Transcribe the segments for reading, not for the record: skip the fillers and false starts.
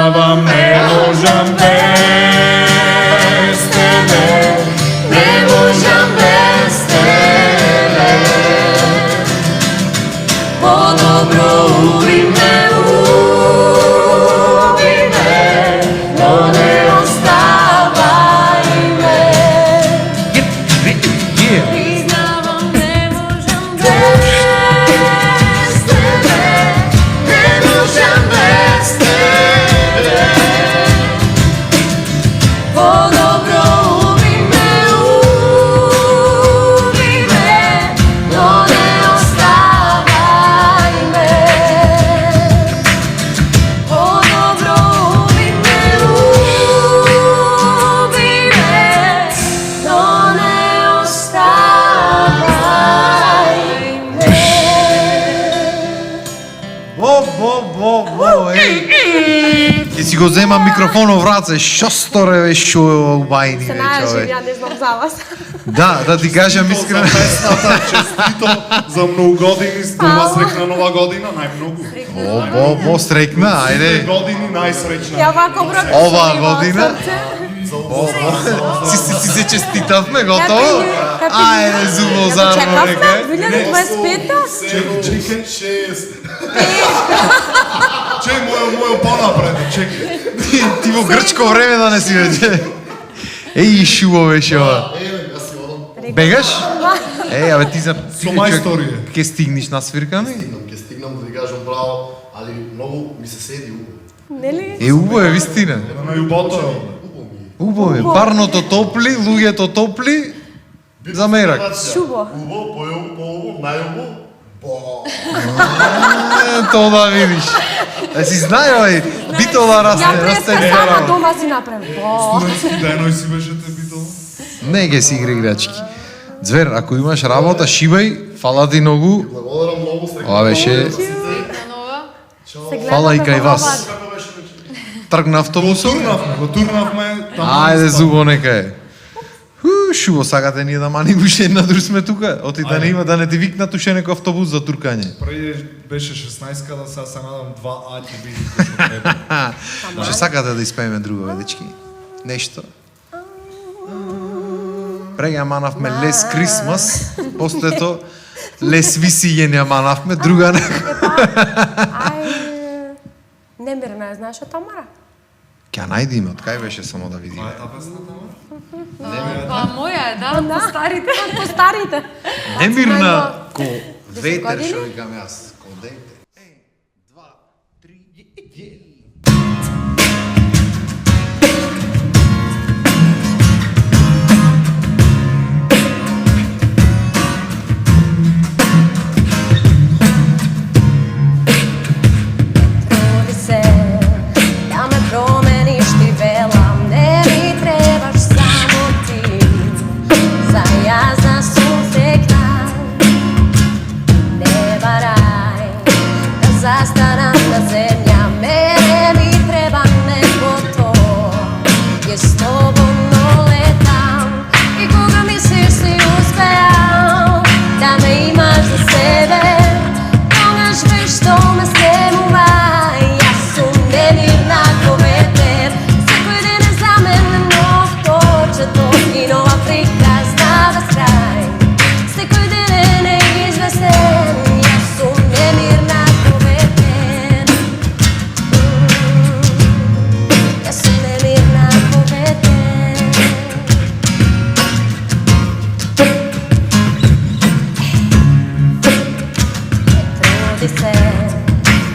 priznavam, ne možem bez tebe, ne možem bez tebe. Ponobno ubi me, no ne ostavaj me. Priznavam, ne možem bez tebe, ne možem bez tebe. Ponobno ubi me, no ne ostavaj me. Ponobno ubi me, no ne ostavaj me. Во, еј. И си го зема микрофонот в раце, што стореве шо убајни Се ве најажив, човек. ја не знам за вас. Да ти кажам искрено. Песната, честито за многу години, дума срекна нова година, најмногу. Во срекна, ајде. Години најсречна. Ја вако брак. Ова година? Си се честитавме, готово? Ајде, зубо зарно нека. Чекавме, 2025-та? Чекај, 6. Чекај, мојо понапред, чекај. Ти во грчко време да не си веќе. Еј, шубо беше ова. Бегаш? Абе ти за Со мајсторија. Ке стигнеш на свирками? Ќе стигнам да ви кажам право, али многу ми се седи убаво. Нели? Убаво е вистина. На јубото. Убаво е. Парното топли, луѓето топли, за мерак. Шубо. Убаво, по-убаво, најубаво. Тоа да видиш. Да си знае, бај, бито да расте, Ја расте преска барава. сама дома си направи. Студентски деној си беше те битол. Не ге си игри играчки. Звер, ако имаш работа, шибај, фала ти многу. Благодарам многу, среќна. Ова беше Се Фала и гледаме кај во вас. ова. тргна автобусот. Го турнавме. Ајде, зубо нека е. Шубо, сакате ние да мани уште една друг сме тука. Оти да не има, да не ти викнат уште некој автобус за туркање. Пред беше 16-ка, да сега се надам 2А ќе биде што треба. Може сакате да испееме друго, бе, дечки? Нешто? Прега манавме Less Christmas, послето Less Висије не манавме, друга не. Ај, немирна е, знаеш од Тамара? Ќе најдиме, од кај беше само да видиме. Таа песна тама? Па моја е, да, по старите. По старите. Немирна ко 10 ветер, години? што викам јас, ко дете. Truди se da me promeniš ti velam, ne mi trebaš samo ti, za jazna susrekna. Ne varaj, da zastaram na zemlja, mene mi treba neko to, je s tobom doletam i koga misliš si uspeo, da me imaš za sebe. Što me snemuva, ja sam nemirna ko veter. Svakoj den je za mene nov početok i nova prikazna kraj. Svakoj den je neizvesen, ja sam nemirna ko veter. Ja sam nemirna ko veter. Trudi se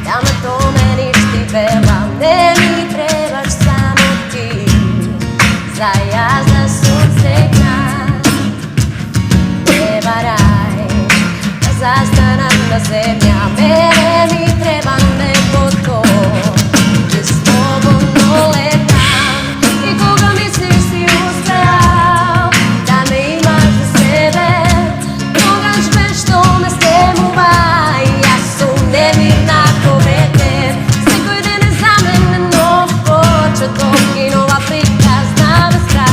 da me promeniš ti velam, ne mi trebaš samo ti, za jazna susrekna. Ne varaj, da zastanem na zemlja, mene mi treba neko to, je s tobom doletam i koga misliš si uspeo, da me imaš za sebe. Kogaš me što me snemuva, ja sam nemirna ko veter. Svakoj den je za mene nov početok i nova prikazna kraj.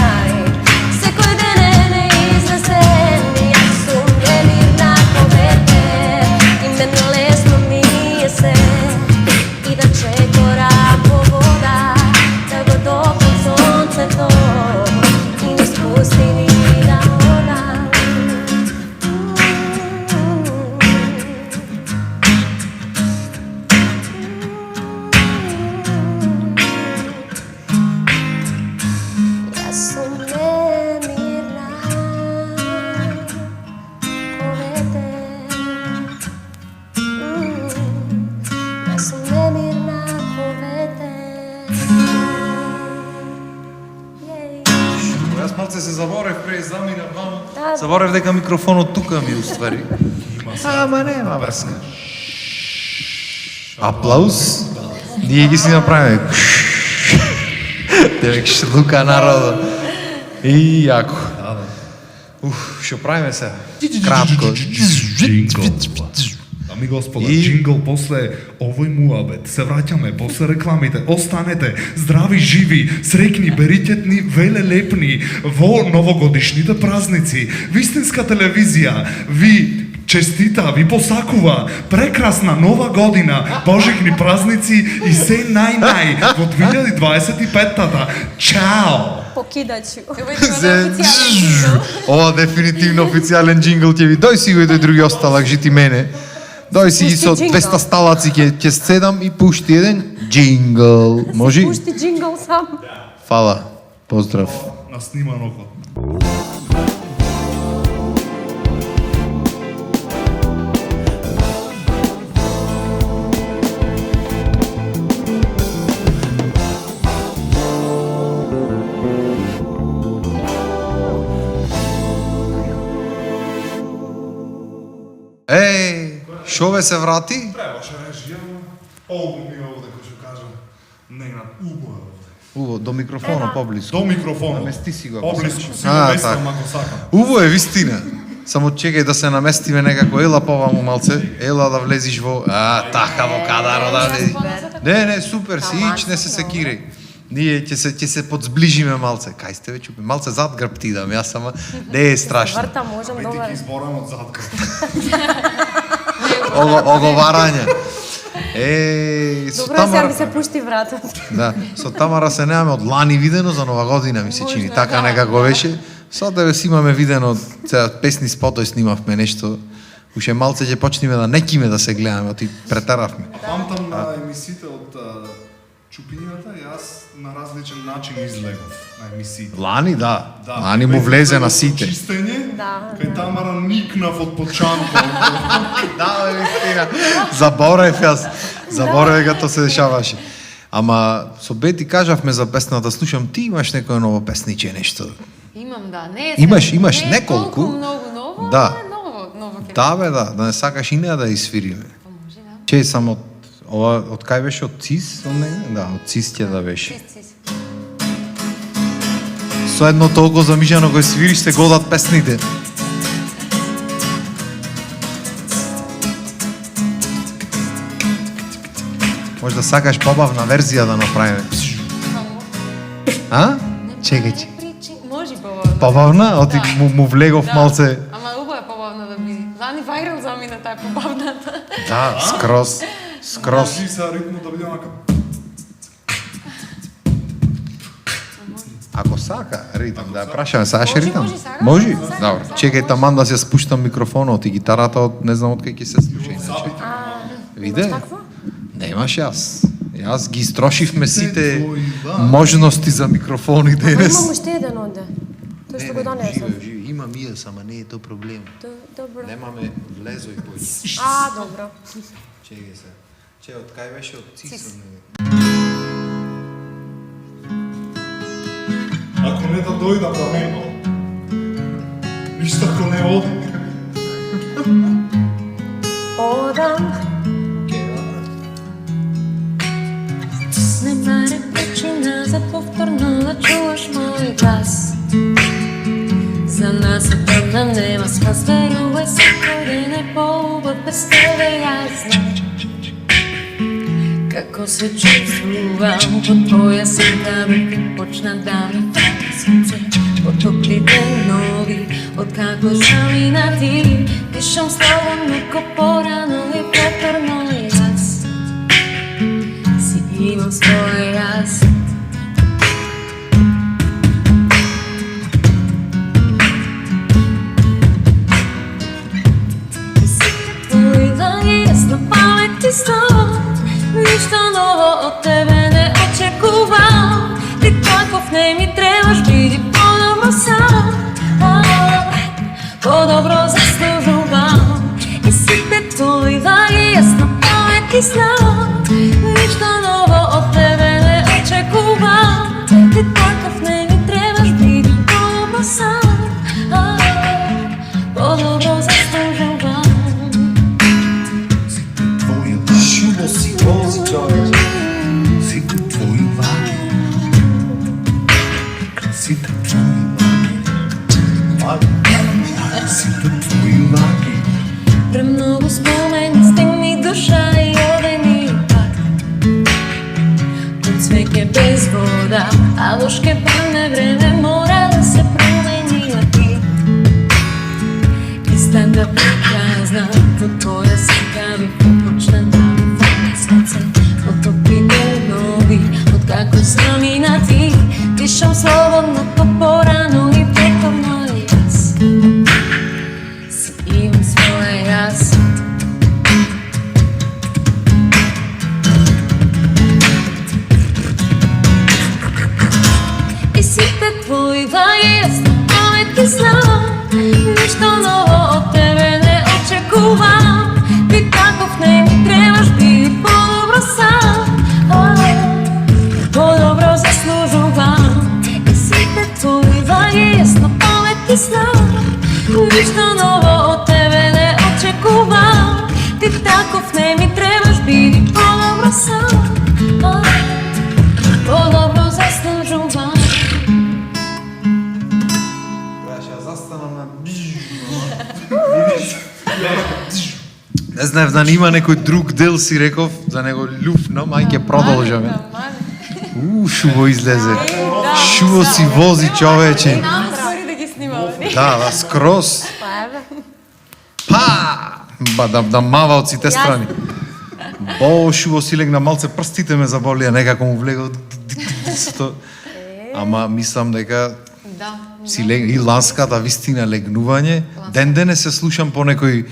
малце се заборев пред заминав ваму. Заборев дека микрофонот тука ми уствари. Ама нема врска. Аплауз. Ние ги си направиме. Девек шлука народа. И јако. Што правиме сега? Кратко. Ами господа, джингл после овој муабет. Се враќаме после рекламите. Останете здрави, живи, среќни, беритетни, велелепни во новогодишните празници. Вистинска телевизија ви честита, ви посакува прекрасна нова година, божикни празници и се нај во 2025-тата. Чао! Покидачу. Ова дефинитивно официјален джингл ќе ви. Дој си го и тој други осталак, жити мене. Дој си ги со Пушти джингл. 200 сталаци ќе седам и пушти еден джингл. Може? Пушти джингл сам. Фала. Поздрав. На сниманото. Шо ве се врати? Требаше режија, овде ми овде, кој што кажам, не на убо е овде. Уво, до микрофона поблиску. До микрофонот. Намести си го, ако Поблиску, сакаш. си го местам така. ако сакам. Уво е вистина. Само чекај да се наместиме некако. Ела поваму малце. Ела да влезиш во... така во кадаро да влезиш. Не, супер си, ич не се секирај. Ние ќе се подзближиме малце. Кај сте ве чупи? Малце зад грб ти дам, јас сама. Не е страшно. Врта можам Бити добар. ги изборам од задка. Оговарање. Со Добро е сега Тамара... ми се пушти вратот. Да, со Тамара се немаме од лани видено за Нова година ми се чини. Така некако беше. Сад да си имаме видено, сега песни спотој снимавме нешто. Уште малце ќе почнеме да некиме да се гледаме, оти претаравме. Памтам на емисиите од Чупињата, јас на различен начин излегов на емисиите. Лани, да. Лани му влезе на сите. Чистење, Да, кај Тамара никнав од почанко. Да, вистина. Заборев јас. Заборев дека тоа се дешаваше. Ама со Бети кажавме за песната, слушам, ти имаш некоја ново песниче нешто. Имам, да. Не е Имаш не е неколку. толку многу ново, Да. но е ново ќе. Да бе, да не сакаш и неа да изсвириме. Може, да. Че само ова од кај беше, од ЦИС? Од негде? Да, од ЦИС ќе да беше. Цис. Со едно толку замижано кој свириш се годат песните. Може да сакаш побавна верзија да направиме. А? Чекај. Може побавно. Побавна? Оти му влегов малце. Ама убаво е побавна да биде. Лани вајрал замина таа побавната. Да, скроз. Скроз. Кажи се ритмо да биде онака. Ако сака ритм, да ја прашаме, сакаш Може, ритм? може, сакам. Може? Сакам. Добро. Чекај таман да се спуштам микрофонот и гитарата од не знам од кај ќе се слуша иначе. Виде? Немаш јас. Јас ги строшивме сите можности за микрофони Ама денес. имам уште еден онде. Тој што го донесов. живи. Имам и јас, ама не е тоа проблем. Добро. Немаме влезој поќе. Добро. Чекај се. Че од кај беше од ЦИС? Ако не да дојдам да нема. Ништо ако не оди. Одам. Нема причина за повторно да чуваш мој глас. За нас отдавна нема смас, верувај, секој ден е поубав без тебе, јас знам како се чувствувам под твоја сенка, веќе почна да ми фали срце. Под топлите ноги, откако замина ти, дишам слободно ко порано и повторно и јас си имам свој јас. Твои длани јасно памет ти снова, ништо ново од тебе не очекувам. Ти таков не ми требаш, биди подобро сам. Подобро заслужувам. И сите твои длани јасно памет ти снова, ништо ново од тебе не очекувам. Ти таков не ми требаш, биди подобро таков не ми требаш, биди по-добро сам. По-добро заслужувам. Трябваше да застанам на Не знаев да има некој друг дел, си реков, за него љуфнам, ај ќе продолжаме. Шуво излезе. Шуво си вози, човече. Нам ствари да ги снимаме. Да, скроз. Па! Да мава од сите страни. Бо, шуво си легна малце, прстите ме заболија, некако му влега. Ама мислам дека Да. си и ланската вистина легнување. Ден се слушам по некои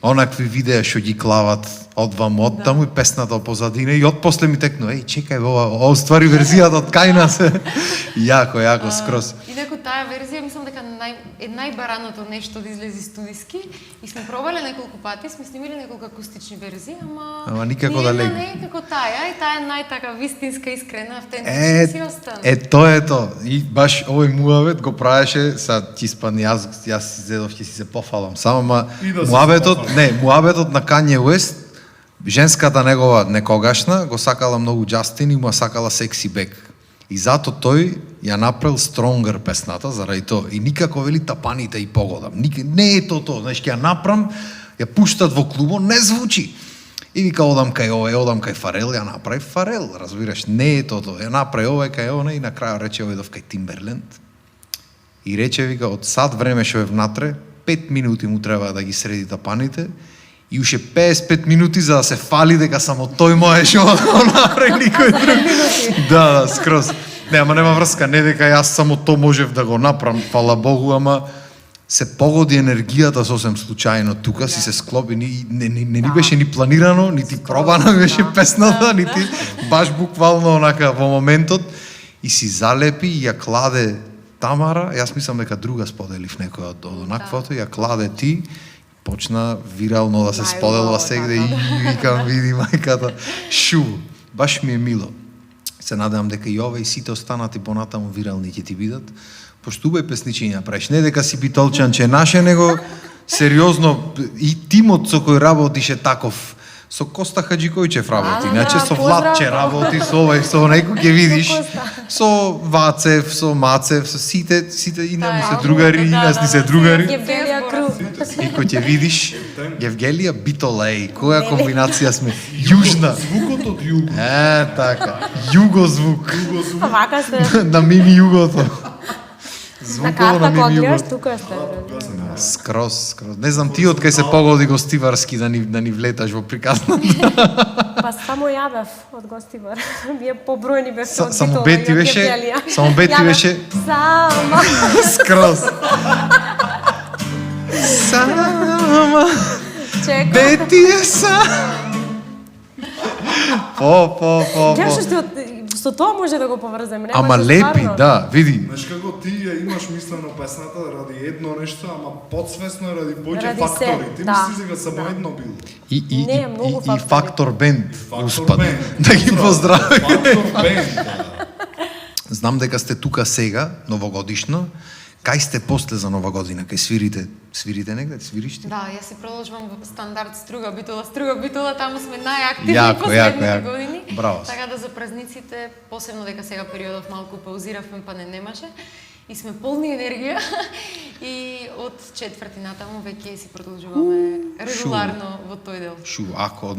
онакви видеа што ги клават одвам од таму и песната позадина и од после ми текну, чекај, ова ствари верзијата од кај нас. Јако, скроз. Инаку таа верзија мислам дека е најбараното нешто да излезе студиски и сме пробале неколку пати, сме снимиле неколку акустични верзии, ама никако да легне. Не е како таа, и таа е најтака вистинска, искрена, автентична си остана. Тоа е тоа. И баш овој муавет го правеше, са ти спадни, јас си зедов, ќе си се пофалам. Само муабетот на Kanye West, женската негова некогашна, го сакала многу Джастин и му сакала секси бек. И зато тој ја направил Stronger песната, заради тоа. И никако вели тапаните и погодам. Не е тоа. Значи, ќе ја направам, ја пуштат во клубо, не звучи. И вика, одам кај овој, одам кај Фарел, ја направи Фарел, разбираш, не е тоа. Ја направи овој кај овој и на крај рече одов кај Тимберленд. И рече, вика, од сад време што е внатре, 5 минути му треба да ги среди тапаните, и уште 55 минути за да се фали дека само тој можеше да го направи никој друг. Да, скроз. Ама нема врска, не дека јас само то можев да го направам, фала Богу, ама се погоди енергијата сосем случајно тука, си се склопи, не ни беше ни планирано, нити пробана беше песната, нити баш буквално онака во моментот, и си залепи и ја кладе Тамара, јас мислам дека друга споделив некој од онаквото, ја кладе ти, почна вирално да се споделува сегде и викам, види мајката, шуво, баш ми е мило. Се надевам дека и ова и сите останати понатаму вирални ќе ти бидат, поштувај песничиња правиш, не дека си битолчан, че наше, него сериозно и тимот со кој работише таков, со Коста Хаджикојчев работи, иначе со Владче работи, со овај, со некој ќе видиш, со Вацев, со Мацев, со сите и нему се другари, и нас ни се другари. Евгелија Кру. И кој ќе видиш, Евгелија Битолеј, која комбинација сме? Јужна. Звукот од југо. Така. Југозвук. Вака сте. На мини југото. На Звукот карта на мини кога гледаш, југото. тука сте. Скроз. Не знам ти од кај се погоди гостиварски да ни влеташ во приказната. Па само ја бев од гостивар. Вие побројни бевте од Само Битола Бети и од беше, Евгелија. само Бети Ја бев беше. Сама. Скроз. Сама. Чекам. Бети е са. Гледаш што со тоа може да го поврземе. Не Ама може лепи, стварно. да, види. Знаеш како ти ја имаш мислено песната ради едно нешто, ама подсвесно ради повеќе Ради фактори. се, Ти да. мислиш дека само едно било. Не, многу И фактори. Фактор Бенд Фактор успад. Бенд. Да ги поздрави. Фактор бенд. Да. Знам дека сте тука сега, новогодишно. Кај сте после за нова година? Кај свирите негде? Свириш ти? Да, јас си продолжувам во стандард Струга Битола, таму сме најактивни Јако, последните години. Браво. Така да за празниците, посебно дека сега периодот малку паузиравме, па не немаше, и сме полни енергија и од четврти натаму веќе си продолжуваме регуларно во тој дел. Ако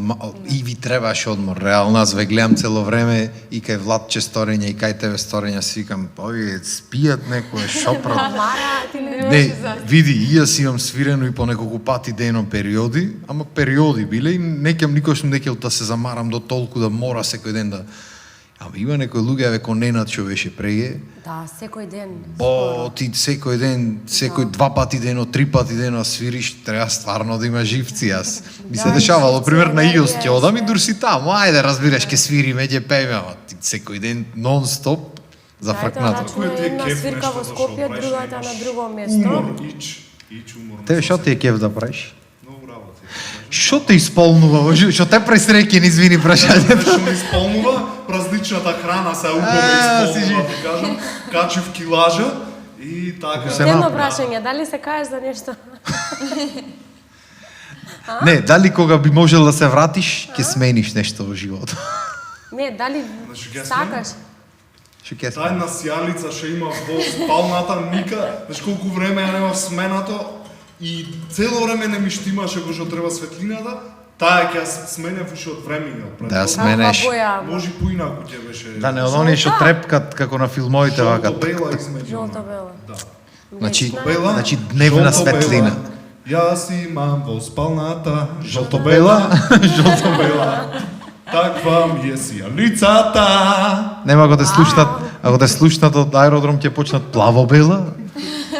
и ви требаше одмор, реално, аз ве гледам цело време и кај Владче сторења и кај тебе сторења си викам, овие спијат некој шопрат. Мара, ти не Не, види, и јас имам свирено и по неколку пати дено периоди, ама периоди биле и некам никош не ќе да се замарам до толку да мора секој ден да. Ама има некои луѓе веко Ненад што беше преге. Да, секој ден. Ти секој ден, секој 2 пати дено, 3 пати дено свириш, треба стварно да има живци. Јас ми се дешавало, пример на Иос ќе одам и дур си таму, ајде разбираш ќе свириме, ќе пееме, ама ти секој ден нон-стоп за фркната. Една свирка во Скопје, другата на друго место. Умор, ич умор. Тебе што ти е кеф да правиш? Многу работи. Што те исполнува? Што те пресреќен, извини прашањето? Што ми исполнува, празничната храна се убава исполнува, ти кажам, качив килажа и така. Се Едно направи. прашање, дали се каеш за нешто? Не, дали кога би можел да се вратиш, ќе смениш нешто во животот. Не, дали Значи, ќе сакаш? Што ќе Тај на сијалица ше има во спалната Ника, знаеш колку време ја нема сменато и цело време не ми штимаше го што треба светлината, таа ќе ја смене уште од времења. Да ја сменеш. боја? Може поинаку ќе беше. Да не од оние што трепкат како на филмовите вака. Жолто-бела измеѓу. Жолто-бела. Да. Значи, Бела, значи дневна жолто-бела. светлина. Јас имам во спалната жолто-бела, жолто-бела. Таква ми е сијалицата. Нема ако те слушнат од аеродром ќе почнат плаво-бела.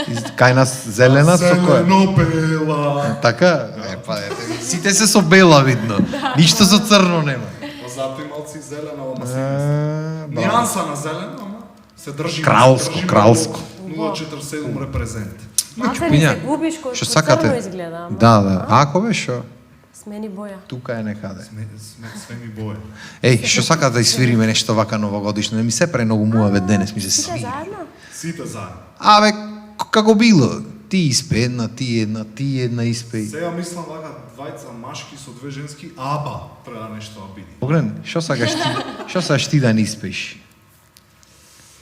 И кај нас зелена со која? Зелено-бела. Така? Сите се со бела видно. Ништо со црно нема. Па затоа ималци зелена, ама си Да. нијанса на зелено, ама се држи. Кралско, кралско. 047 репрезент. Малце ми Чупиња. се губиш кој Што што сакате? црно изгледа. ама. Да. Ако бе шо? Смени боја. Тука е некаде. Све ми бое. Еј, што сакате да извириме нешто вака новогодишно? Не ми се преногумува денес, ми се Сите свири. заедно? Сите заедно. Абе, како било? Ти испе една, ти една испе. Сега мислам вака двајца машки со две женски, аба треба нешто да биде. Огрен, што сакаш ти да не испеш?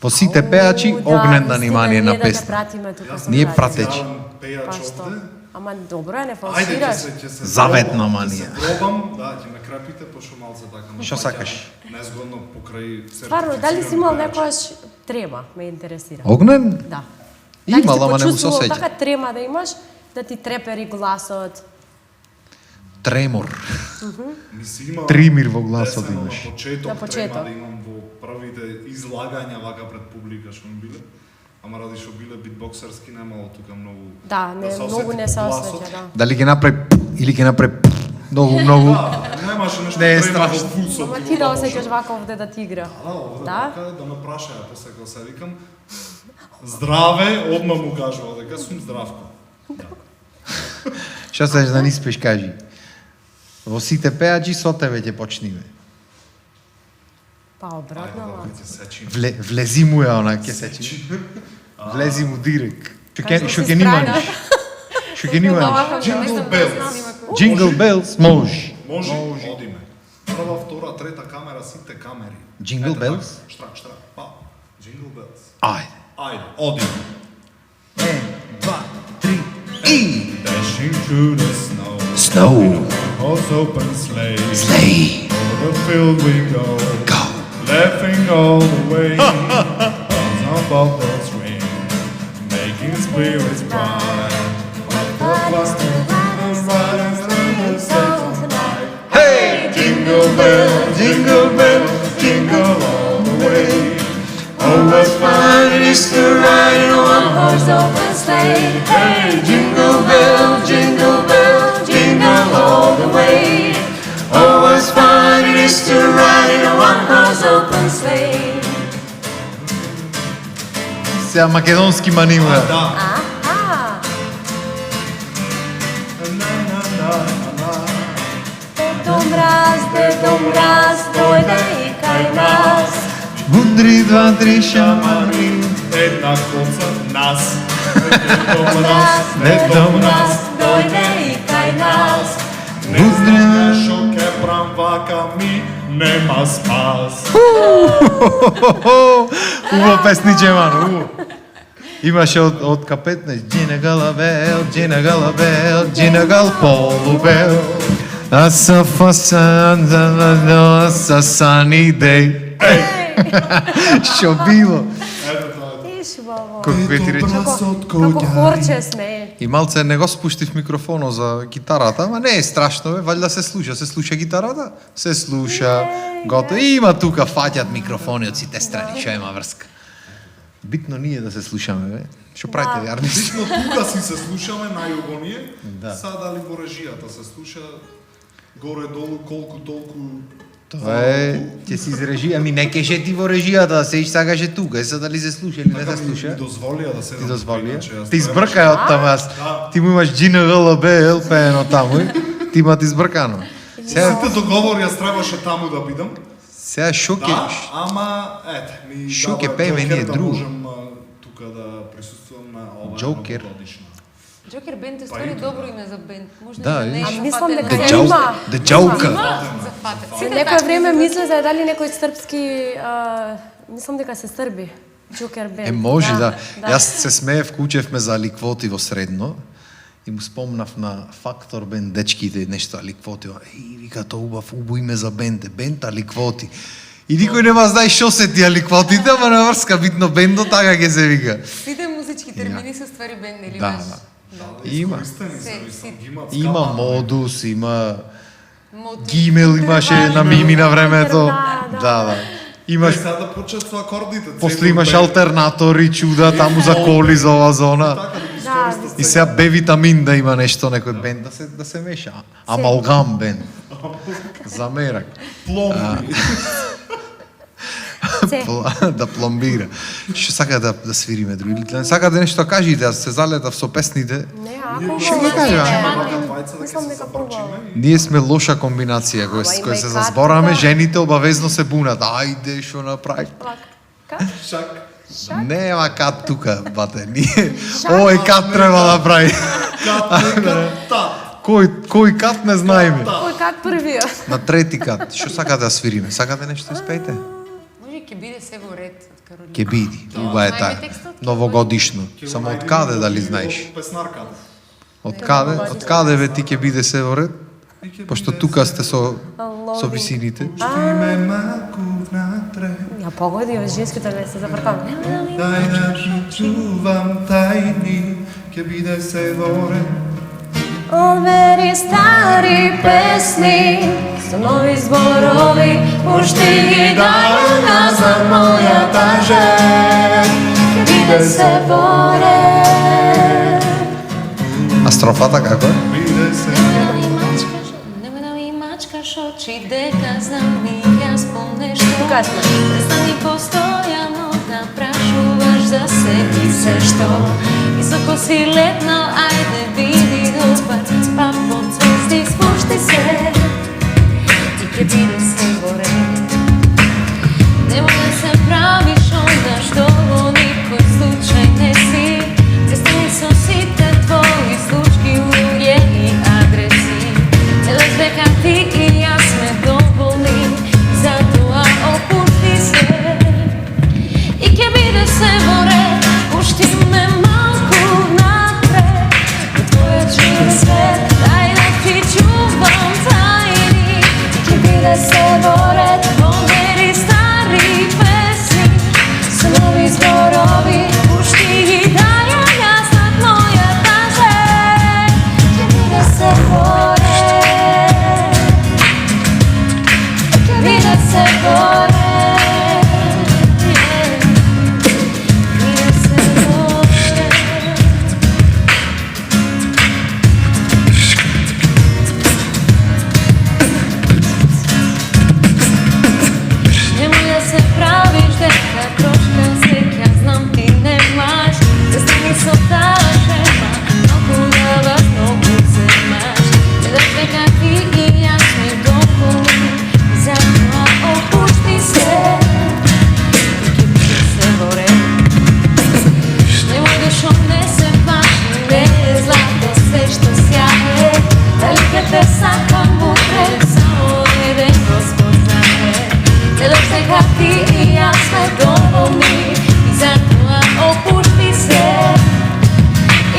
По сите пеачи, огнен да внимание на Да те песна. пратиме тука со Ние братици. пратечи. Па Пејач што? овде. Ама добро е, не Ајде, фалшираш. ќе се Заветна пробам, манија. Ќе се пробам, да, ќе ме крепите, пошто малце така. ме Што паќа сакаш? Незгодно покрај Стварно, дали си имал пејач. некојаш трема, ме интересира. Огнен? Да. Имал, ама не му се почувствувал осеќа. така трема да имаш, да ти трепери гласот. Тремор. Ми си имал Тримир во гласот десено имаш. На почеток, На почеток. трема да имам во првите излагања вака пред публика што ми биле. Ама ради што биле битбоксерски немало тука многу. Да, не, се многу осети не се гласот. осеќа, да. Дали ги направи или ги направи многу. Да, немаше нешто Не е трема во страшно. вкусот. Ама и ти во да тоа осеќаш што- вака овде да ти игра. Да, овде Да? така да ме прашаја после кога се викам. Здраве, одма му кажува дека сум здравко. Што сакаш да не испеш, кажи. Во сите пеачи со тебе ќе почниме. Па обратно, ама. Ајде, ќе сечим. Влези му ја она ќе сечи. Влези му дирек. Што Кажи ќе се нимаш? Што ќе нимаш? Jingle bells. Jingle bells, може. Може, одиме. Прва, втора, трета камера, сите камери. Jingle Ете bells? така, Штрак, штрак, па. Jingle bells. Ајде. Ајде, одиме. 1, 2, 3 и Dashing through the snow. Snow. Horse open sleigh. Sleigh. Over the field we go. Go. Laughing all the way. Bells on bobtails ring. Making spirits bright. Bodies to Riders through the song tonight. Hey, Jingle bell, jingle all the way. Oh, what fun it is to ride in a one-horse open sleigh. Hey, jingle bell, jingle all the way. Oh, what fun it is to ride in a one-horse open sleigh. Сега македонски манима. Да. Аха. Дедо мраз, дојде и кај нас. Мудри 2, 3 шамани. Една коца нас. Дедо мраз, дојде и кај нас. Не знаме шо ке прам вака ми, нема спас. Убаво песниче, ман, убаво. Имаше од К15, Джина Галабел, полубел. Аса фасан, аса сани дей. Што било? Иш, баба. Како би ти рече? Како хорче сме. И малце не го спуштив микрофонот за гитарата, ама не е страшно, бе, валјда се слуша гитарата? Се слуша, готово. И има тука, фаќат микрофони од сите страни, што има врска. Битно ние да се слушаме, бе. Што правите, Да. јарни? Лично тука си се слушаме најубавije, Да. Сега дали во режијата се слуша горе-долу колку толку. Тоа е, ќе си изрежи, ами не кеше ти во режијата, се иш сакаше тука, се дали се слуша или не се слуша. Ми дозволија да се Ти дозволи? Ти избркај од таму, јас. Да. Ти му имаш Джина Галабел пеено таму, ти има ти избркано. Сега, Сите договори јас требаше таму да бидам. сега шо Да, ќе... ама ми Шо ќе дава пееме Джокер ние да друго? можам тука да присуствувам на ова Джокер? новогодишна. Джокер бенд е ствари добро име за бенд. Може Да, да не е видиш. А мислам дека фатен. има. Деджалка. За фатен. Сите Некој такви време за- мисле за дали некој српски, мислам дека се срби. Джокер бенд. Може, да. Јас се смеев, кучевме за ликвоти во средно и му спомнав на Фактор бенд дечките нешто ликвоти. Вика, тоа убаво име за бенд, бенд ликвоти. И никој нема знае што се тие ликвотите, ама на врска битно бендо така ќе се вика. Сите музички термини се ствари бенд, нели Да, знаеш? да. Има. Сите. Има модус, има Мод- Гимел имаше на Мими на времето. Да. Имаш Сега да почнат со акордите. после имаш алтернатори, чуда таму за коли за ова зона. Да, И сега Б витамин да има нешто некој бенд да се меша. Амалгам бенд. За мерак. Пломби. Се. Да пломбира. Што сака да свириме други? Сакате нешто да кажете, аз се залетав со песните. Не, ако Што да кажа? Мислам дека побаво. Ние сме лоша комбинација кој Ама има кој и се катка. забораме, жените обавезно се бунат. Ајде што направи. Шак. Нема кат тука, бате. Ние овој кат треба да прави. Кој кат не знаеме. Кој как првиот? На трети кат. Што сакате да свириме? Сакате нешто испејте? Може ќе биде се во ред од Каролина. Ке биди. Уба е таа. Новогодишно. Само од каде дали знаеш? Песнарката. Од каде бе ти ќе биде се во ред? Пошто тука сте со висините. Ме малку внатре, Ја погоди, ове женските не се забркам. дај да чувам тајни, ќе биде се во ред. Овери стари песни, со нови зборови, уште ги дајам назад мојата жен, ќе биде се во ред. А строфата како е? Биде се Немој да ми мачкаш очи, дека знам и јас понешто. Тука сме. Престани постојано да прашуваш за се и се што. Високо си летнал, ајде биди добар, па под звезди спушти се. Ти ќе биде се во ред. Немој да се правиш онда што во никој случај не си. Застани со сите твои случки, луѓе и адреси. Целес дека ти и јас сме доволни, затоа опушти се. И ќе биде се во ред, пушти ме малку напред. Во твојот живот свет, дај да ти чувам тајни. И ќе биде се во ред, овери стари песни, со нови зборови, пушти ги дајам јас над мојата жен. Ќе биде се во ред, ќе биде се во ред. Биде се во ред. Немој да се правиш дека трошка среќа, знам ти немаш. Застани со таа жена, многу даваш, многу земаш. Гледаш дека ти и јас сме доволни, затоа опушти се. И ќе биде се во ред. Немој да шо не се паши, не е злато се што сјае. Дали ќе те сакам утре, само еден Господ знае. Гледаш дека ти и јас сме доволни, и затоа опушти се.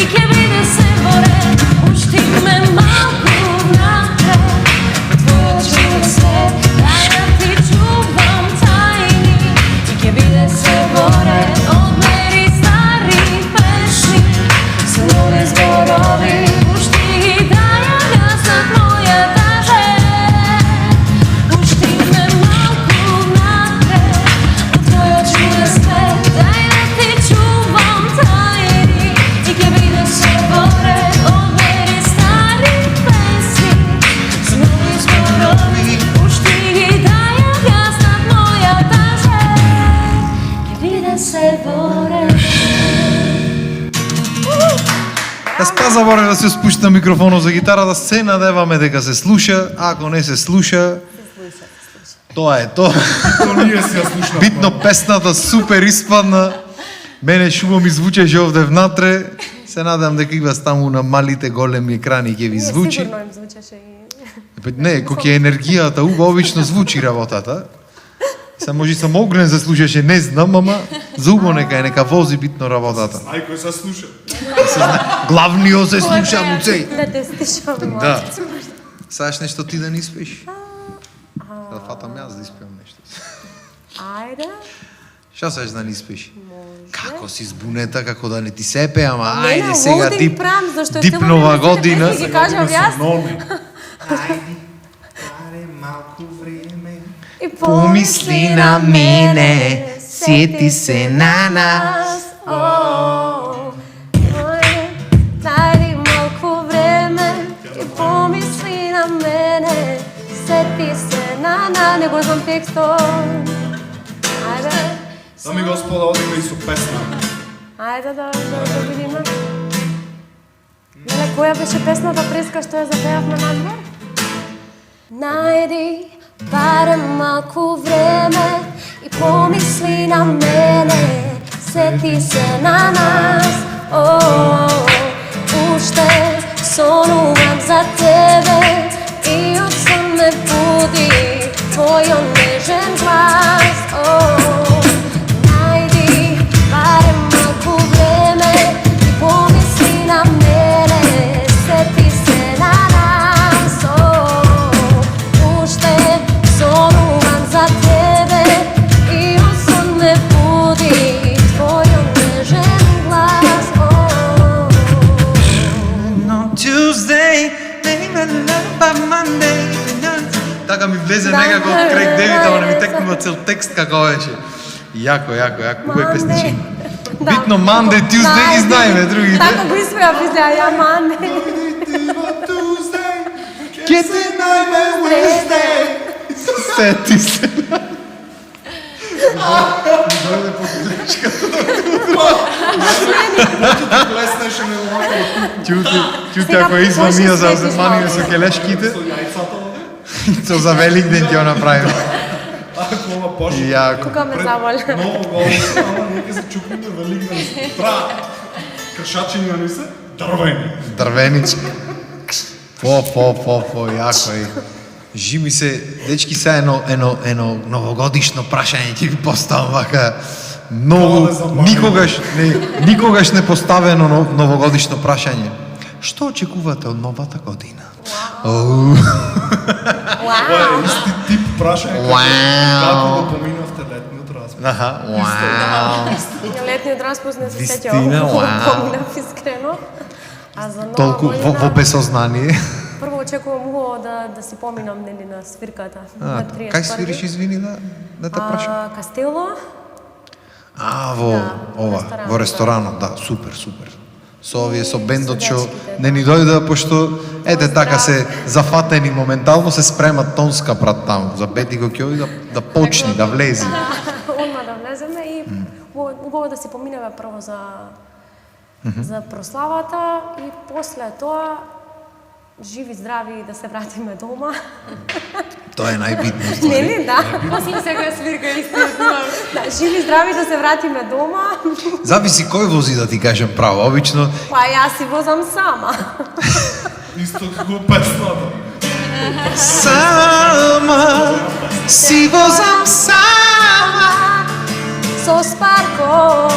И ќе биде се во ред, пушти ме малку напред. Во твојот живот свет, дај да ти чувам тајни. И ќе биде се во ред, одмери стари песни, со нови зборови, пушти ги дајам јас над мојата жен. Пушти ме малку напред, во твојот живот свет, дај да ти чувам тајни. И ќе биде се во ред, одмери стари песни, со нови зборови, пушти ги дајам јас над мојата жен. Ќе биде се во ред. Јас па заборав да се спушта микрофонот за гитара, да се надеваме дека се слуша, ако не се слуша, тоа е тоа. То ние си ја слушнавме. Битно песната супер испадна. Мене шубо ми звучеше овде внатре. Се надам дека и вас таму на малите големи екрани ќе ви Не, звучи. сигурно им звучеше и... Не, кога ќе енергијата убаво обично звучи работата. Се може само огрен се слушаше, не знам, ама за убаво нека вози битно работата. Ај кој се слуша. Главниот се слуша му цей. Да те стишам, Да. Саш нешто ти да не испееш? Да фатам јас да испеам нешто. Ајде. Што саш да не испееш? Како си збунета, како да не ти сепе, ама Не, ајде не, сега loading прам, зашто е дип цело нова време година. да ги кажам јас. И Помисли на мене, сети се на нас. Дај малку време и помисли на мене, сети се на не го знам текстот. Ајде. Дами господа, одиме и со песна. Ајде да видиме. Леле, која беше песната преска што ја запеавме надвор? Најди барем малку време и помисли на мене, сети се на нас. Уште сонувам за тебе и од сон ме буди твојот нежен глас. Најди барем малку време и помисли на мене, сети се на нас. Уште сонувам за тебе и од сон ме буди твојот нежен глас. Tuesday, by Monday. Така ми влезе некако од Крейг Девид, ама не ми текнува цел текст како беше. Јако, убави песничи. Битно Monday, Tuesday ги знаеме, другите. Така го испеав и сега ја Monday. Ке се најме Wednesday. Сети се. Дојде по грешката. Плеснеше ме овако. Чути ако е извам мија за земаниме со келешките. Со јајцата овде. То за Великден ќе го направиме. Ако ова почне. Јако. Кога ме заволя. Ново година, ама ние се чукнеме великден. Тра. Кршачени они се дрвени. Дрвенич. Јако е. Жими се, дечки се едно новогодишно прашање ќе ви поставам вака. Многу, никогаш не поставено новогодишно прашање. Што очекувате од новата година? Ова е исти тип прашање како го поминавте летниот разпит. Летниот распуст не се сеќа Вистина, овој вау. поминав искрено. А за нова Толку во година, безсознание. прво очекувам убаво да си поминам нели на свирката. на 31. Кај свириш, извини, да те прашам? Кастело. Во ресторанот, да, супер. Со овие, со бендот што не ни дојде, пошто, ете така се зафатени моментално, се спремат тонска прат таму, за Бети го ќе да почни, да влези. Одма да влеземе и убаво да си поминеме прво за прославата и после тоа живи, здрави и да се вратиме дома. Тоа е најбитно. Нели, да. После секоја свирка истина. Да, живи, здрави да се вратиме дома. Зависи кој вози, да ти кажем право. Обично, Па јас си возам сама. Исто како песната. сама си возам сама. Со Спарко.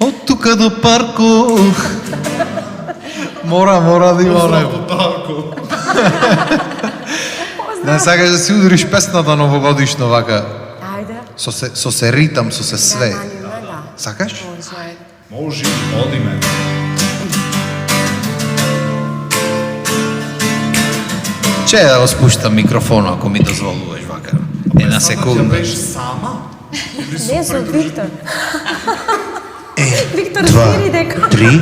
Од тука до парко. Мора да има него. Тарко. Да сакаш да си удриш песната новогодишно вака, Ајде. со се ритам, со се све. Да. Сакаш? Може, одиме. Че да го спуштам микрофонот, ако ми дозволуваш вака. Една секунда. Беше сама? Не, со Виктор. Виктор Два, свири дека. три.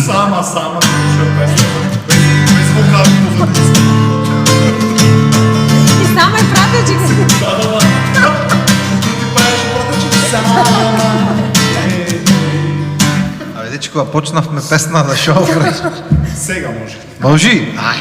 Сама, слуша песната. Без вокални позадици. И сама е пратечи. Ти пееш протече сама. Абе, дечко, кога почнавме песната, шо правиш? Сега може. Можи? Ај.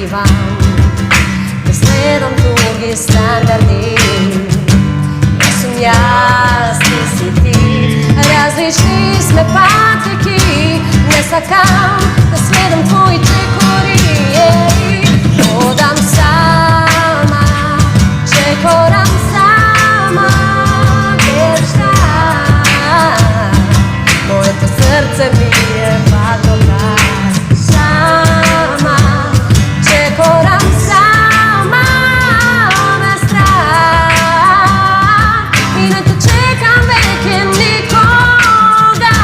uživam da sledom tugi standardi. Jaz, ti si ti, različni sme patriki, ne sakam da sledom tvoji čekori. Hodam sama, čekoram sama, jer šta, moje to srce mi je padoglas. Sama, čekoram sama na strah i ne te čekam veke nikoga.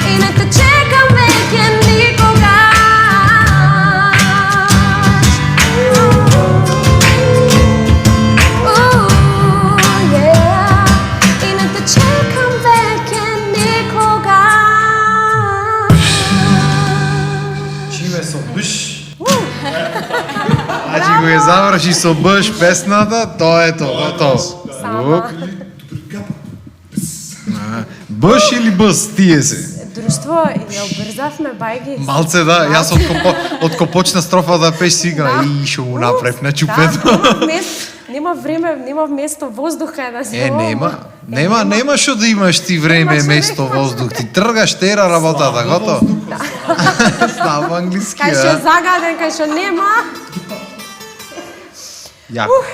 I ne te čekam veke nikoga. I ne te čekam veke nikoga. Čime со бъш? Значи го ја заврши со бъш песната, тоа е тоа, готово. Сама. Бъш или бъс, тие се? Друштво, ја обрзавме бајги. Малце да, јас откако почна строфа да пеш си игра и шо го направив на чупето. Нема време, нема место, воздух е да се. Нема шо да имаш ти време, Нема шо место, воздух. Ти тргаш тера работата, готово. Слава англиски, Кај што загаден, кај што нема. Јако.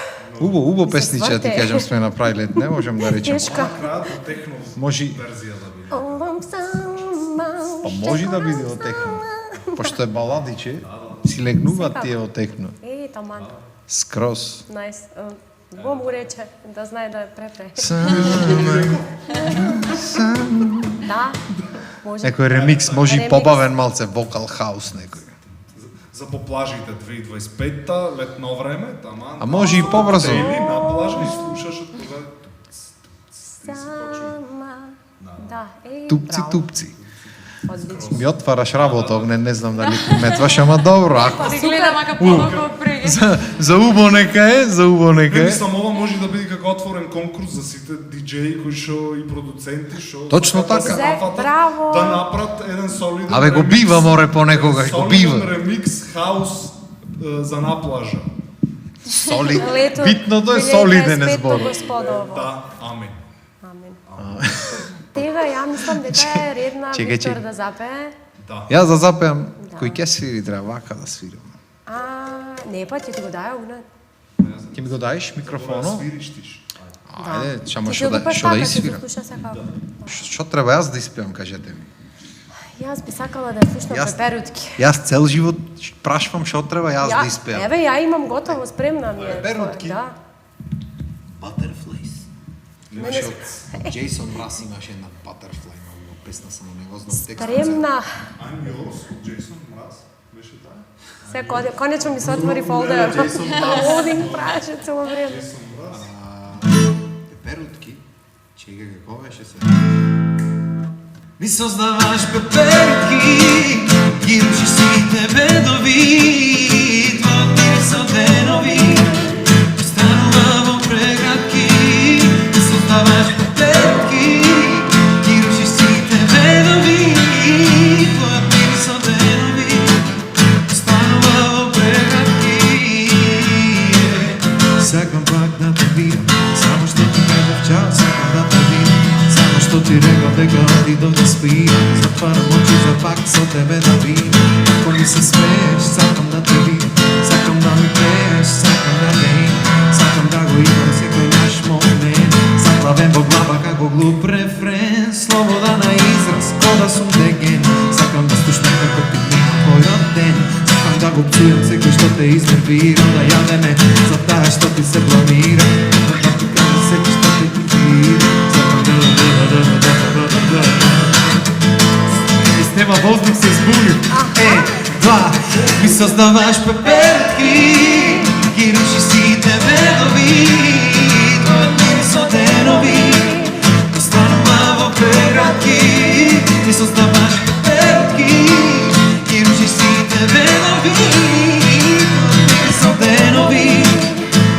Убаво песниче, ти кажам, сме направиле. Не можем да речем. Тешка. Може, па може да биде од техно. Пошто е баладиче, си легнуваат тие од техно. Таман. Скроз. Најс. Во му рече да знае да препре. Да. Може. Некој ремикс, може и побавен малце, вокал хаус некој. За по плажите 2025-та, летно време, таман. А може и побрзо. Цели на плажа и слушаш од кога... Сама. Да, Тупци. Одлично. Ми отвараш работа, Огнен, не знам дали приметваш, ама добро, ако... Ти гледам ака подолго од преги. За убо нека е. Мислам, ова може да биде како отворен конкурс за сите диџеи кои шо и продуценти шо... Точно така. Браво. Да направат еден солиден Абе го бива, море, понекогаш, го бива. Солиден ремикс, хаус за на плажа. Лето Битното е солиден 2025 збор. Господово. Да, амин. Амин. Тега, ја мислам дека е редна Чекај, Виктор чекај. да запее. Да. Јас да запеам, кој ќе свири, треба вака да свирам. Не, па ти го дај Огнен. Ти ми го даеш микрофоно? Свириш тиш. Ајде, шамо Ти шо да така, испирам. Ти слуша сакав. Што треба јас да испеам, кажете ми. Јас би сакала да слушам Јас- пеперутки. Јас цел живот прашвам што треба јас да испеам. Еве, ја имам готово, спремна ми е. Пеперутки? Да. Butterflies. Мене Джейсон Мраз имаше една Butterfly, много песна само не го знам текстот. спремна. I'm yours, од Джейсон Мраз. Беше таа? Се конечно ми се отвори фолдер. Лодинг праше цело време. Пеперутки. Чекај како беше се. Ми создаваш пеперутки, ги рушиш сите бедови, твојот мирис од денови, останува во преградки. Ми создаваш пеперутки, ги рушиш сите бедови, твојот мирис од денови, останува во преградки. Сакам пак да те видам, само што ти кажав чао, сакам да те видам. Што ти реков дека отидов да спијам, затварам очи за пак со тебе да видам. Ако ми се смееш, сакам да те видам, сакам да ми пееш, сакам да те имам, сакам да го имам секој наш момент. Заглавен во глава како глуп рефрен, слобода на израз, ко да сум деген. Сакам да слушнем како ти мина твојот ден, сакам да го псујам секој што те изнервира, да јаве ме за таа што ти се бламира, да ти кажа секој што те критикира. Нема воздух се збуни. Два, ми создаваш пеперутки, ги руши сите бедови, твојот мирис од денови, останува во преградки. Ми создаваш пеперутки, ги руши сите бедови, твојот мирис од денови,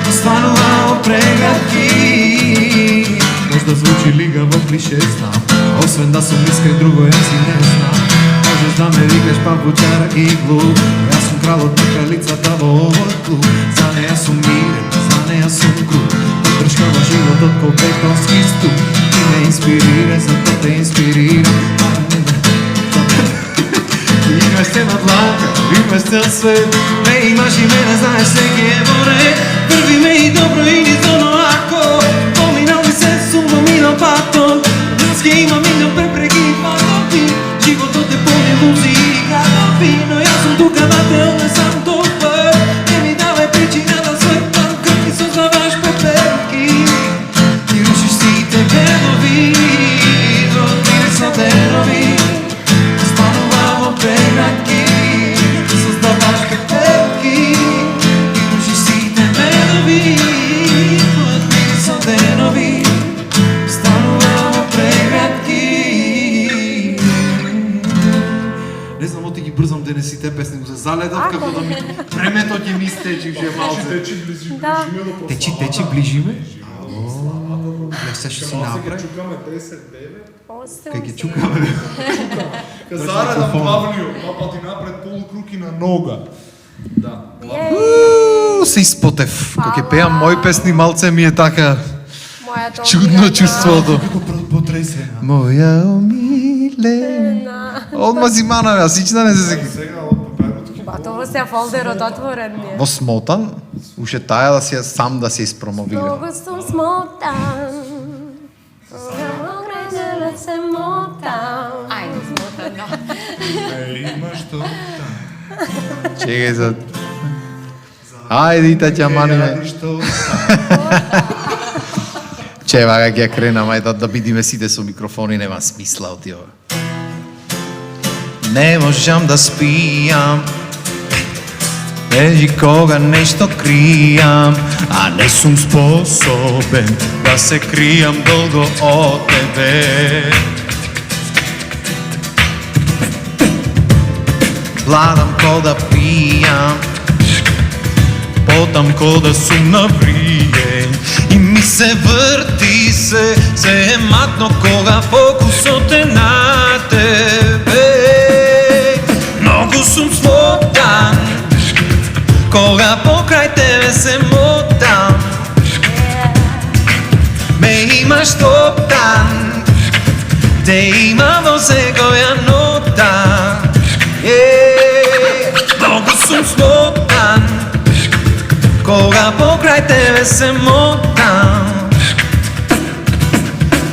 останува во преградки. Можда звучи zvuči ligavo kliše znam. Osvem da sam iskren, drugo ja si ne znam. Možeš da me vikneš papučar i glup. Ja sam kralj od trkalica tamo ovoj klub. Za ne ja sam miren, za ne ja sam krug. Podrškava život od ko betonski stup. Ti me inspirira, zato te inspiriram. Ti imaš cela dlaka, imaš cel svet. Me imaš i mene, znaš neki je more. Prvi me i dobro i niz ono lako. Pominal mi se sumom i napatom. Ljudski imam i na prepreki i padovi. Život od te pun iluziji i gradovi. No ja sam tu kada te odnesam dobar. Ne mi davaj pričina da svetam krvi sozavaš pepelki. Ti rušiš si te bedovi. Rodbine sa derovi. Stanuvamo pregradki. Sozdavaš pepelki. Ti rušiš si te bedovi. Rodbine sa derovi. Stanuvamo pregradki. Не знам, оти ги брзам денесите песни, го се заледав како да ми... Времето ќе ми стечи вже малце. Течи, ближиме? Ја се што си направи? Чукаме 10-9. Кај ги чукаме? Заредам главниот, два пати напред полукруг и на нога. Да. Се испотев. Кога ќе пеам мои песни, малце ми е така Мојата чудно омилена. чувството. Потресена. Моја омилена. Одма си мана, бе, сична не се секи. Сега од пеперутки. Ба, това се фолдерот отворен ми е. Во смотан, уште таја да си сам да се испромовира. Много сум смотан. Много грезеле се мотам. Ајде, смотан, да. Има што там. Чекај за... Ајде, Итаќа, мани ме. Што Че, вага ќе ја кренам, ајде да бидиме сите со микрофони, нема смисла од ова. Не можам да спијам, Ежи кога нешто кријам, а не сум способен да се кријам долго од тебе. Владам ко да пијам, потам ко да сум навриен. И ми се врти се е матно кога фокусот е на тебе. Многу сум смотан, кога покрај тебе се мотам. Ме имаш топтан, те има во секоја нота. Многу сум смотан, кога покрај тебе се мотам.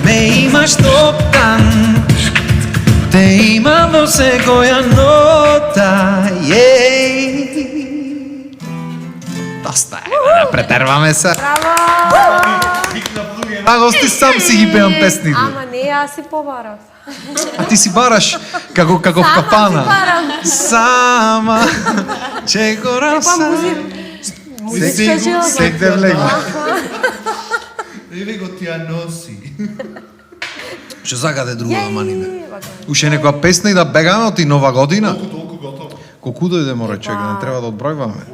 Ме имаш топтан, те има во секоја нота. Доста е, да претерваме се. А гости сам си ги пеам песните. Ама не, јас си побарав. А ти си бараш како в кафана. Сама чекорам са. Музичка жила. Секде влегна. Или го ти ја носи. Што сакате друго да маниме? Уште некоја песна и да бегаме од и нова година? Толку готово. Колку дојде мора човек, не треба да одбројваме.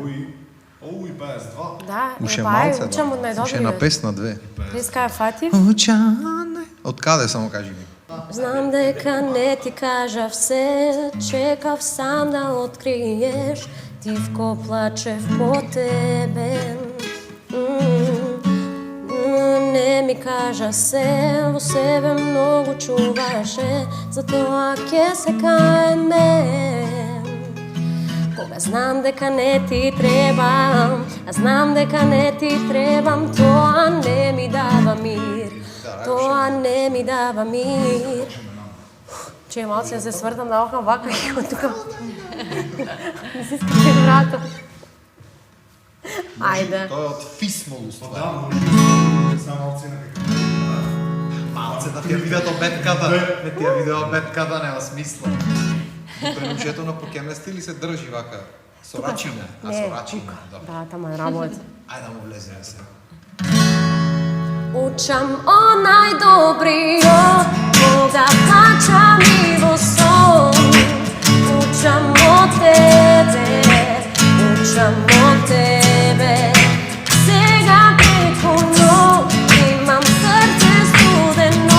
Оу и без два. Да, Уште бај, малце, учам од да. Уште најдобри. на песна две. Приска ја фатив. Очане. Од каде само кажи ми? Знам дека не ти кажав се, чекав сам да откриеш, тивко плачев по тебе. Не ми кажа се, во себе многу чуваше, затоа ќе се каеме. Кога знам дека не ти требам, а знам дека не ти требам, тоа не ми дава мир, тоа не ми дава мир. Че малце се свртам да охам вака и од тука. Не се скрие врато. Ајде. Тоа е од фисмол уствари. Да, може само малци на дека. Малце да ти ја видат обетката. Не ти ја видео обетката, нема смисла. Пренушето на покемести ли се држи вака? Со рачина, а со рачина. Да, тама е работа. Ајде да му влеземе се. Учам о најдобриот, кога плачам и во сон. Учам од тебе, учам од тебе. Сега преко ноќ имам срце студено.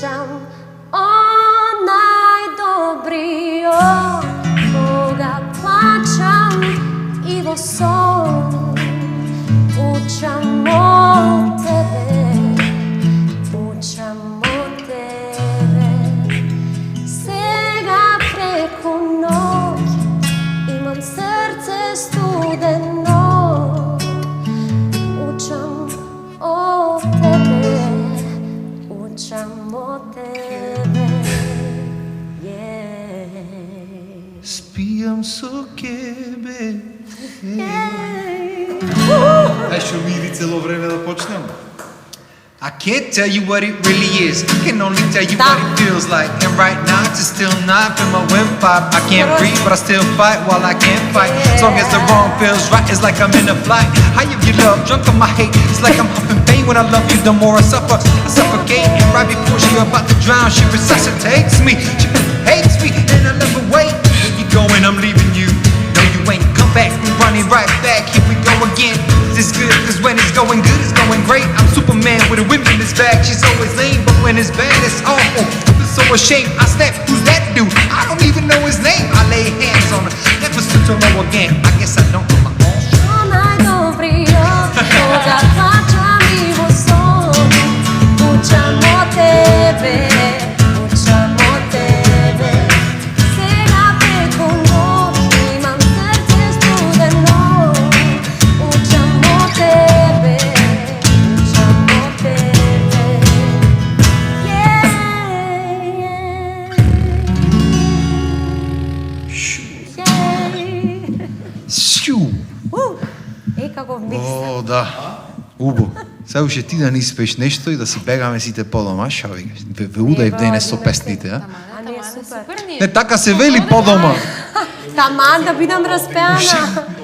Učam onaj dobri od koga plaćam i vo son. Učam od tebe, učam od tebe. Sega preko noć, imam srce studeno. Učam od tebe, učam od tebe. Spijam so kebe. Aj što miri celo vreme da počnem. I can't tell you what it really is. I can only tell you what it feels like. And right now it's a still knife in my windpipe. I can't breathe, but I still fight while I can't fight. As long as the wrong feels right, it's like I'm in a flight. High of your love, drunk on my hate. It's like I'm huffing pain when I love you. The more I suffer, I suffocate. And right before she about to drown, she resuscitates me. She hates me, and I never wait. Where you going? I'm leaving you. No, you ain't. Come back, we running right back. Here we go again. This good, cause when it's going good, it's going great. I'm Superman with a whip in his back. She's always lame, but when it's bad, it's awful. I'm so ashamed, I snap, who's that dude? I don't even know his name. I lay hands on her, never stood to know again. I guess I don't know my own. Onaj dobri od koga plaćam i vo son. Učam od tebe, učam od tebe. Sega preko noć, imam srce studeno. Učam od tebe, učam od tebe. Šju. Ej, kako mix. О, да. Убо. Сега уште ти да ни испееш нешто и да си бегаме сите по дома, шо викаш? Ве удај в денес со песните, а? А не, супер. Не, така се вели по дома. Таман да бидам распеана.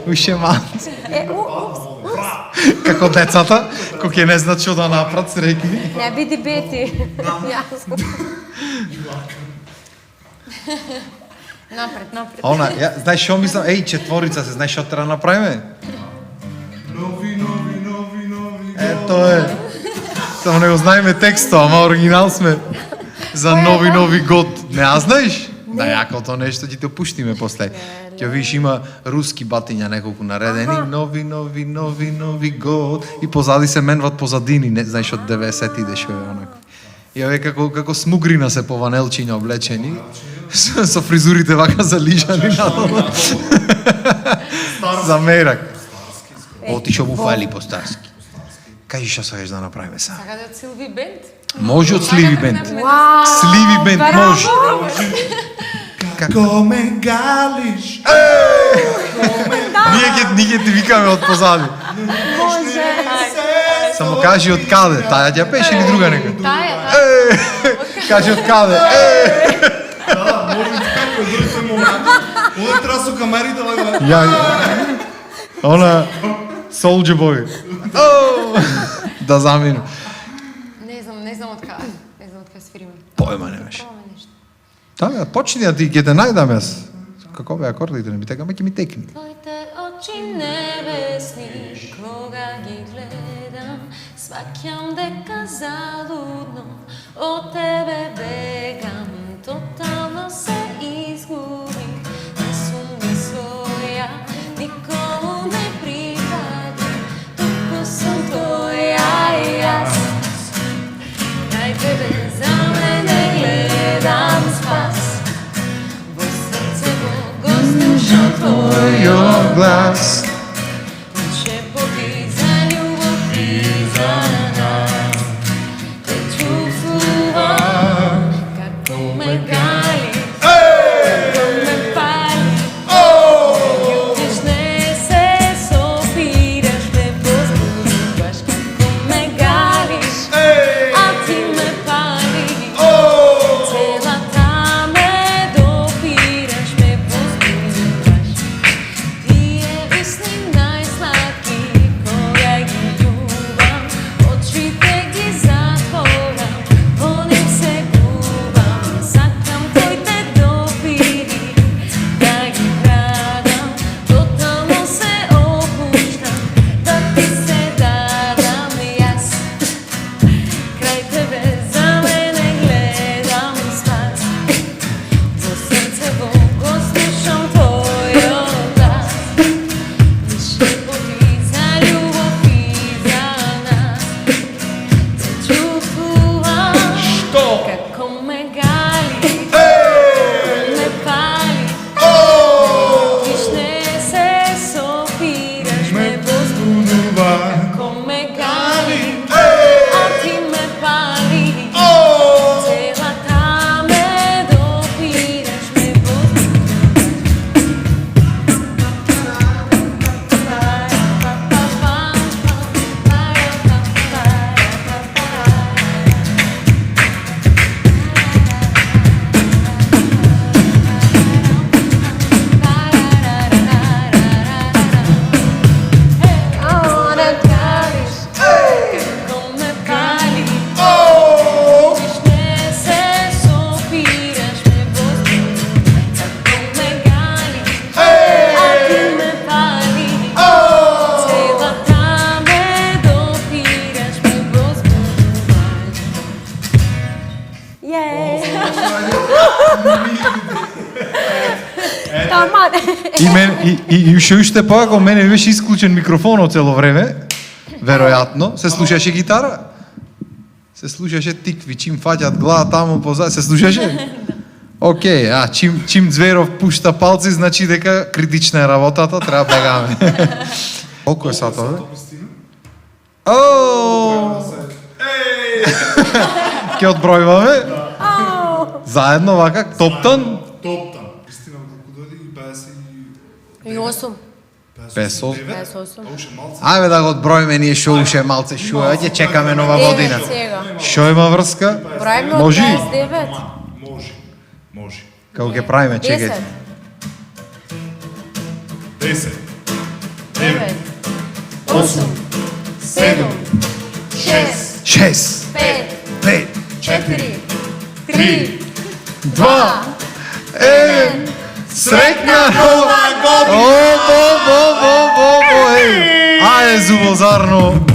Уште мал. Како децата, кој ќе не знаат што да направат, се реки. Не биди бети. Јасно. Напред, напред. Она, ја, знаеш што мислам? Еј, четворица се, знаеш што треба да направиме? Нови. Ето е. Само не го знаеме текстот, ама оригинал сме. За нови год. Не, а знаеш? Да, јакото нешто ќе те пуштиме после. Ќе видиш има руски батиња неколку наредени. Нови год. И позади се менват позадини, не знаеш од 90-тите што е онако. И овие како смугрина се по ванелчиња облечени. Со фризурите вака залижани надолу. За мерак. Отишо му фали по старски. Кажи што сакаш да направиме сега? Сака да од Силви Бенд? Може од Сливи Бенд. Вау! Сливи Бенд може. Како ме галиш. Ние ќе ти викаме од позади. Може. Само кажи од каде, таја ќе пеше или друга нека? Таја. Кажи од каде. Да, може како дојде момент. Оде треба со камерите да го. Ја. Она Soldier Boy. Да замину. Не знам од каде. Не знам од каде свириме. Поема немаш. Пробаме нешто. Да, почни да ти ќе те најдам јас. Како бе акордите, не ми текаме, ќе ми текни. Твоите очи небесни, кога ги гледам, сваќам дека залудно од тебе бегам, тотално се изгубих, не сум ни своја, никому не припадам, туку сум твоја и јас. Крај тебе за мене гледам спас, во срцето го слушам твојот глас. Шепоти за љубов и за нас. Те чувствувам како ме гали, како ме пали. Љубиш не се собираш, ме возбудуваш, како ме галиш, а ти ме пали. Целата ме допираш, ме возбудуваш. Ти е Jej! Таман! И уште поако мене беше исклучен микрофонот цело време, веројатно, се слушаше гитара. Се слушаше тикви, чим фаќат глава таму позади, се слушаше? Океј, чим Зверов пушта палци, значи дека критична е работата, треба бегаме. Колку е сатове? Ке одбројуваме? Заедно вака, топтан? Топтан. Истина, колку дојде и 50 И 8. 500. 58. Ајде да го одброиме ние шо уше малце шо, ајде чекаме нова година. 9 сега. Шо има врска? Брајме од Може? 29. Може. Како ќе правиме, 10. чекајте. 10. 9. 8. 7. 6. 6, 5. 5, 4. 3. 2, 1. Среќна нова година! Ајде зубозарно.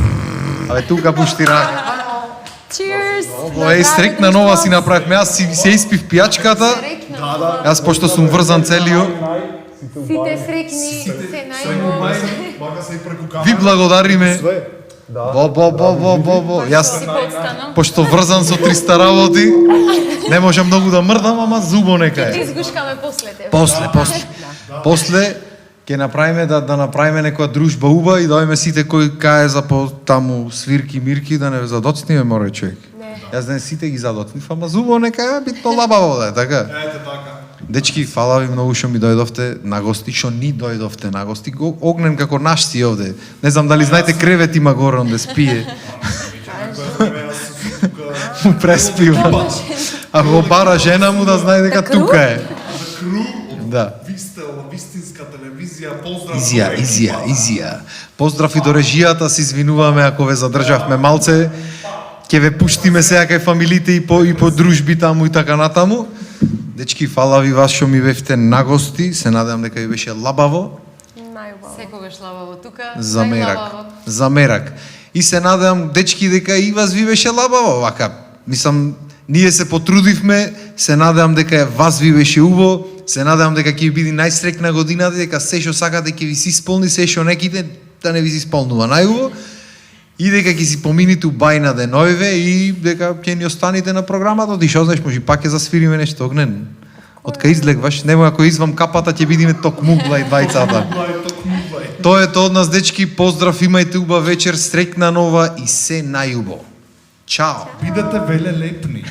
Абе тука пушти рака. Cheers! Среќна нова си направивме, јас си се испив пијачката. Јас пошто сум врзан целио. Сите срекни, се најмо. Бага се и преку камера. Ви благодариме. Јас пошто врзан со 300 работи, не можам многу да мрдам, ама зубо нека е. Изгушкаме после тебе. После ќе направиме да направиме некоја дружба уба и да дојме сите кои кај за по таму свирки мирки да не задоцниме море човек. Јас ден сите ги задоцнив, ама зубо нека е битно лабаво да е, така? Ете така. Дечки, фала ви многу што ми дојдовте на гости, што ни дојдовте на гости. Огнен како наш си овде. Не знам дали знаете кревет има горе онде спие. Му преспива. А го бара жена му да знае дека тука е. Да. Вистинска телевизија, поздрав. Изија. Поздрав и до режијата, се извинуваме ако ве задржавме малце. Ќе ве пуштиме сега кај фамилите и по дружби таму и така натаму. Дечки, фала ви вас што ми бевте на гости. Се надевам дека ви беше лабаво. Најубаво. Секогаш лабаво тука. За мерак. И се надевам, дечки, дека и вас ви беше лабаво. Вака, мислам, ние се потрудивме, се надевам дека вас ви беше убаво, се надевам дека ќе биде најсрекна годината, дека се што сакате ќе ви се исполни, се што неките да не ви се исполнува најубаво. И дека ќе си помините бајна денојве и дека ќе ни останете на програмата. Ти шо знаеш, може пак ќе засвириме нешто огнен. Од кај излегваш, немој ако извам капата ќе бидиме токмуглај двајцата. Тоа е тоа од нас, дечки, поздрав, имајте убав вечер, среќна нова и се најубаво. Чао. Бидете велелепни.